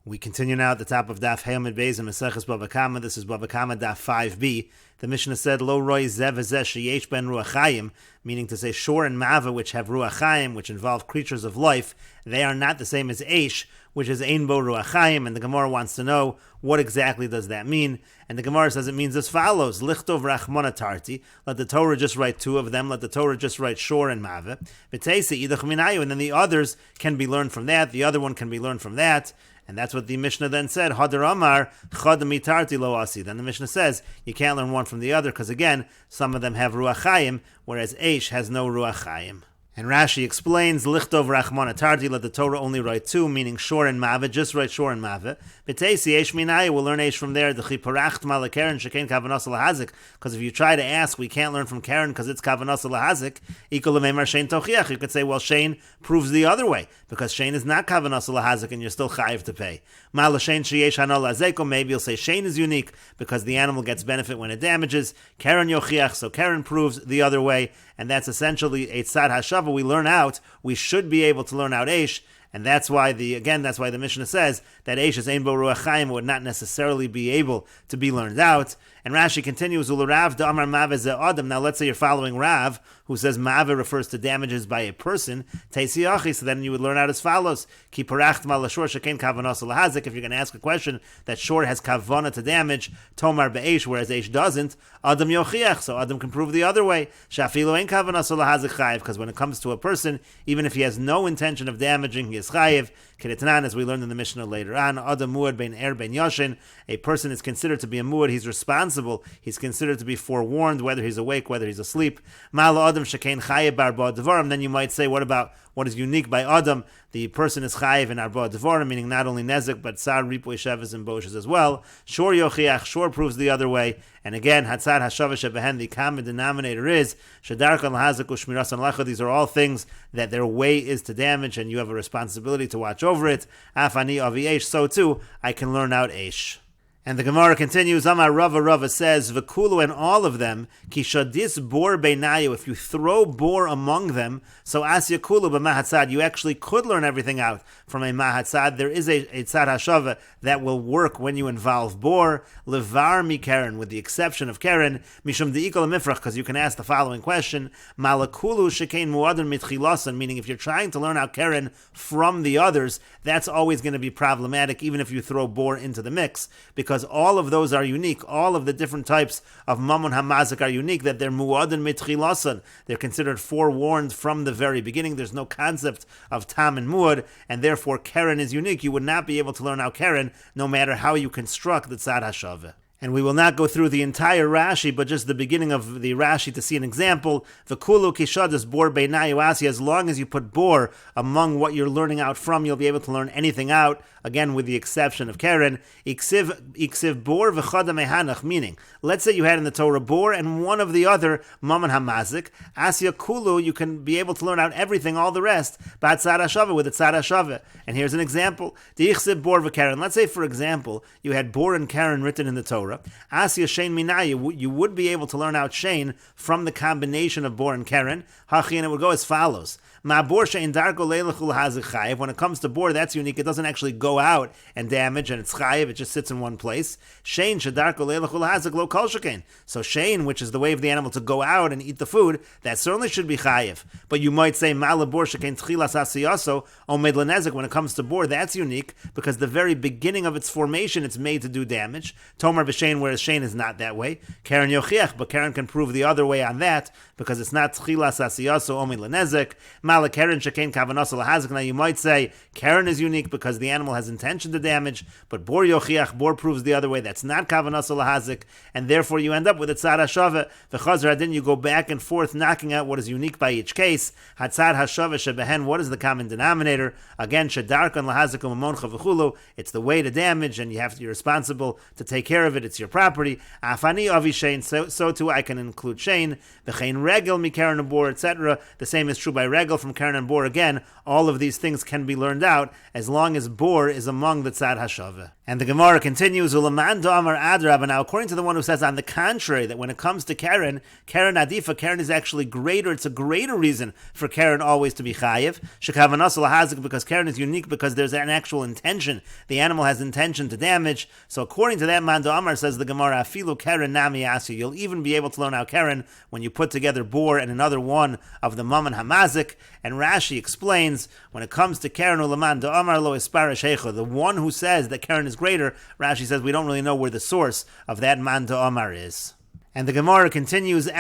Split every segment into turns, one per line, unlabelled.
We continue now at the top of Daf Yomi Gemara and Meseches Bava Kamma. This is Bava Kamma Daf 5b. The Mishnah said, Lo roi zev v'zeh sheyesh ben ruach chayim, meaning to say shor and mava, which have ruach chayim, which involve creatures of life, they are not the same as eish, which is ein bo ruach chayim. And the Gemara wants to know, what exactly does that mean? And the Gemara says it means as follows: Lichtov rachmana tarti. Let the Torah just write two of them. Let the Torah just write shor and mava. V'teisi idach minayu, and then the others can be learned from that. The other one can be learned from that. And that's what the Mishnah then said, Hadar Amar, Chad mitarti lo asi. Then the Mishnah says, you can't learn one from the other, because again, some of them have Ruach Chayim, whereas Eish has no Ruach Chayim. And Rashi explains, Lichtov rachmana tarti, let the Torah only write two, meaning shor and mava, just write shor and mava. B'teisi eish minaya, we'll learn eish from there, D'chi paracht ma lekeren shekein kavanas lahazik, because if you try to ask, we can't learn from Karen because it's kavanas lahazik, ikol lemeimar shein tochiach, you could say, well, shein proves the other way, because shein is not kavanas lahazik and you're still chayiv to pay. Ma l'shein sheyesh hanal lazeko, maybe you'll say shein is unique, because the animal gets benefit when it damages. Karen yochiach, so Karen proves the other way, and that's essentially a tzad hashava. We learn out, we should be able to learn out eish, and that's why the Mishnah says that eish is ein bo ruach chayim, would not necessarily be able to be learned out. And Rashi continues, Ularav da amar mave ze adam. Now let's say you're following Rav, who says mave refers to damages by a person. Teisi achi, so then you would learn out as follows: Ki paracht ma lashor shekein kavanas lahazik. If you're going to ask a question that shor has kavana to damage, tomar be'esh, whereas eish doesn't, adam yochiach, so adam can prove the other way. Shafilo ein kavanas lahazik chayiv, because when it comes to a person, even if he has no intention of damaging, he is chayiv. Kedetanan, as we learned in the Mishnah later on, adam muad ben er ben yoshin. A person is considered to be a muad. He's responsible. He's considered to be forewarned, whether he's awake, whether he's asleep. Ma'ala adam shekein chayiv bar ba devarim. Then you might say, what is unique by Adam? The person is chayiv in arba devarim, meaning not only nezek, but tsar, ripoy, sheves, and boshes as well. Shor yochiach, shor proves the other way. And again, hatzad hashava shebehen, the common denominator is shedarkan lahazak ushmiras anlecha. These are all things that their way is to damage, and you have a responsibility to watch over it. Afani avi eish, so too, I can learn out eish. And the Gemara continues, Amar Rava says, V'kulu, and all of them, ki shadis bor beinayu, if you throw bor among them, so asya kulu b'mahatzad, you actually could learn everything out from a mahatzad. There is a tzad hashava that will work when you involve bor, levar mi keren, with the exception of keren, mishum de'ikol mifrach, because you can ask the following question, malakulu shekein muadun mitchilasan, meaning if you're trying to learn out keren from the others, that's always going to be problematic, even if you throw bor into the mix, because all of those are unique. All of the different types of mammon hamazik are unique, that they're muadin mitchilasan. They're considered forewarned from the very beginning. There's no concept of tam and muad, and therefore keren is unique. You would not be able to learn out keren no matter how you construct the tzad hashava. And we will not go through the entire Rashi, but just the beginning of the Rashi to see an example. V'kulu kishadas bor beinayu asi. As long as you put bor among what you're learning out from, you'll be able to learn anything out. Again, with the exception of Keren. Iksiv bor v'chada mehanach. Meaning, let's say you had in the Torah bor and one of the other mammon hamazik. Asya kulu, you can be able to learn out everything, all the rest. Ba'at tzad hashava, with a tzad hashava. And here's an example. Di'iksiv bor v'Keren. Let's say, for example, you had bor and Keren written in the Torah. Asya shein minaya, you would be able to learn out shein from the combination of bor and keren. Hachi, and it would go as follows. Ma bor shein darko leilachul hazik chayiv. When it comes to bor, that's unique. It doesn't actually go out and damage, and it's chayiv. It just sits in one place. Shein shedarko leilachul hazik lo kol shekein. So shein, which is the way of the animal to go out and eat the food, that certainly should be chayiv. But you might say ma bor shekein tchilas asiyaso omed lenezik. When it comes to bor, that's unique because the very beginning of its formation, it's made to do damage. Tomar b'shein, whereas shein is not that way. Keren yochiach, but Keren can prove the other way on that because it's not tchilas asiyaso omed lenezek. Mala Keren shekein kavanas lahazik. Now you might say Keren is unique because the animal has intention to damage, but bor yochiach, bor proves the other way. That's not kavanas lahazik, and therefore you end up with a tzad hashava. V'chazar adin, you go back and forth knocking out what is unique by each case. Hatzad hashava shebehen, what is the common denominator? Again, shedarkan lahazik u'mamoncha v'chulu. It's the way to damage, and you're responsible to take care of it. It's your property. Afani avi shein, so too I can include shein. V'chein regel mi keren bor, etc. The same is true by regel. from Keren and Bor, again, all of these things can be learned out as long as Bor is among the Tzad Hashava. And the Gemara continues, Ulaman Damar Adrab. Now, according to the one who says on the contrary, that when it comes to Keren Adifa, Keren is actually greater. It's a greater reason for Keren always to be chayiv. Shekavanas lahazik, because Keren is unique because there's an actual intention. The animal has intention to damage. So according to that, Man Damar, says the Gemara, Afilu Keren Nami Asi. You'll even be able to learn out Keren when you put together Bor and another one of the Mammon Hamazik. And Rashi explains, when it comes to Keren Ulaman Damar Lo Ispara Sheikha, the one who says that Keren is greater, Rashi says we don't really know where the source of that Man Damar is. And the Gemara continues, but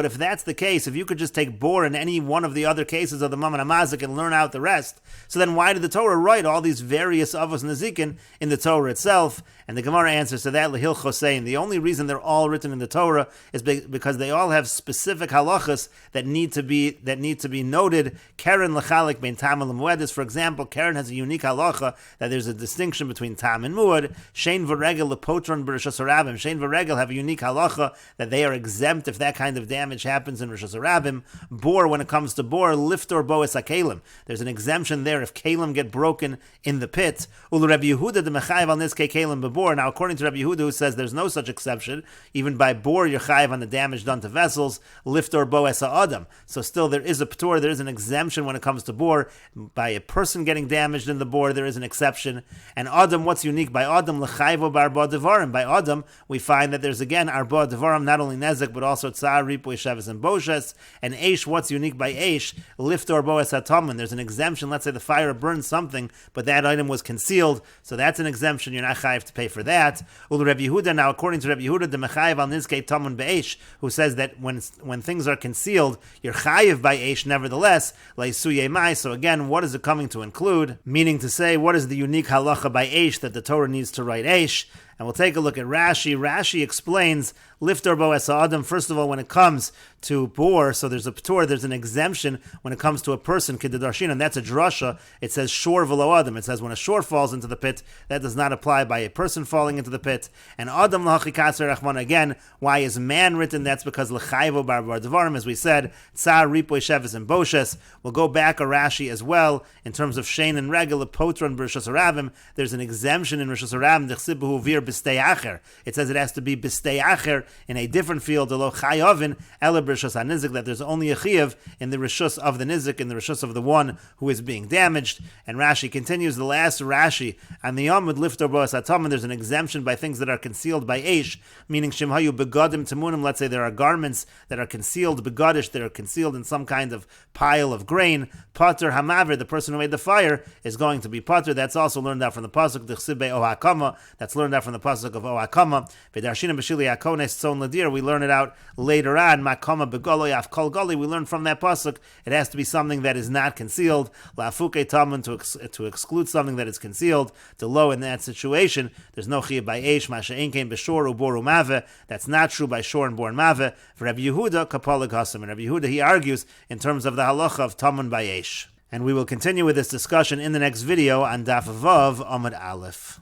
if that's the case, if you could just take Bor in any one of the other cases of the Mammon Hamazik and learn out the rest, so then why did the Torah write all these various Avos Nezikin in the Torah itself? And the Gemara answers to that, Lehil Chosein. The only reason they're all written in the Torah is because they all have specific halachas that need to be noted. Keren lechalik ben tam and muad. For example, Keren has a unique halacha that there's a distinction between tam and muad. Shein v'regel lepotron b'rishas harabim. Shein v'regel have a unique halacha that they are exempt if that kind of damage happens in rishas harabim. Bor, when it comes to Bor, liftor boes hakelim. There's an exemption there if kelim get broken in the pit. Ul Rabbi Yehuda de mechayev al nizkei kelim. Now, according to Rabbi Yehuda, who says there's no such exception, even by Bor, you're chayiv on the damage done to vessels, liftor bo esa adam. So still there is a p'tur, there is an exemption when it comes to Bor. By a person getting damaged in the Bor, there is an exception. And adam, what's unique by adam? L'chayvo barba devarim. By adam, we find that there's again arba devarim, not only nezek, but also tsar, ripoy, sheves, and boshes. And eish, what's unique by eish? Liftor bo esa taman. There's an exemption. Let's say the fire burned something, but that item was concealed, so that's an exemption. You're not chayiv to pay for that. Rabbi Yehuda, now according to Rabbi Yehuda, the mechayev al nizkei tamun be'esh, who says that when things are concealed, you're chayiv by esh nevertheless, leisuye mai. So again, what is it coming to include? Meaning to say, what is the unique halacha by esh that the Torah needs to write esh? And we'll take a look at Rashi. Rashi explains, liftor bo esa adam. First of all, when it comes to Bor, so there's a p'tur, there's an exemption when it comes to a person, k'dedarshin, and that's a drasha. It says shor v'lo adam. It says when a shor falls into the pit, that does not apply by a person falling into the pit. And adam l'hachikatzer rachman, again, why is man written? That's because l'chayvo bar devarim, as we said, tsar, ripoy, sheves, and boshes. We'll go back a Rashi as well, in terms of shein and regel, potron, b'rishas harabim. There's an exemption in rishas harabim, d'chsibu vir b'stei acher. It says it has to be b'stei acher, in a different field, lo chayovin ela b'rishus hanizik, that there's only a chiyav in the rishus of the nizik, in the rishus of the one who is being damaged. And Rashi continues, the last Rashi on the Yomud liftor boas ataman. There's an exemption by things that are concealed by eish, meaning shemhayu begadim tamunim. Let's say there are garments that are concealed begadish, that are concealed in some kind of pile of grain. Pater hamaver, the person who made the fire, is going to be pater. That's also learned out from the pasuk d'chsibe Bava Kamma. That's learned out from the pasuk of Bava Kamma. V'darshina b'shili akones tzon ladir. We learn it out later on. Makama begolo yaf kol goli. We learn from that pasuk it has to be something that is not concealed. La'afuke tamun, to exclude something that is concealed. To lo, in that situation, there's no chiyuv by eish. Masha einkein b'shor uboru mave. That's not true by shor and born mave. For Rabbi Yehuda kapolig hasam. And Rabbi Yehuda, he argues in terms of the halacha of tamun by eish. And we will continue with this discussion in the next video on Daf Vav Amud Aleph.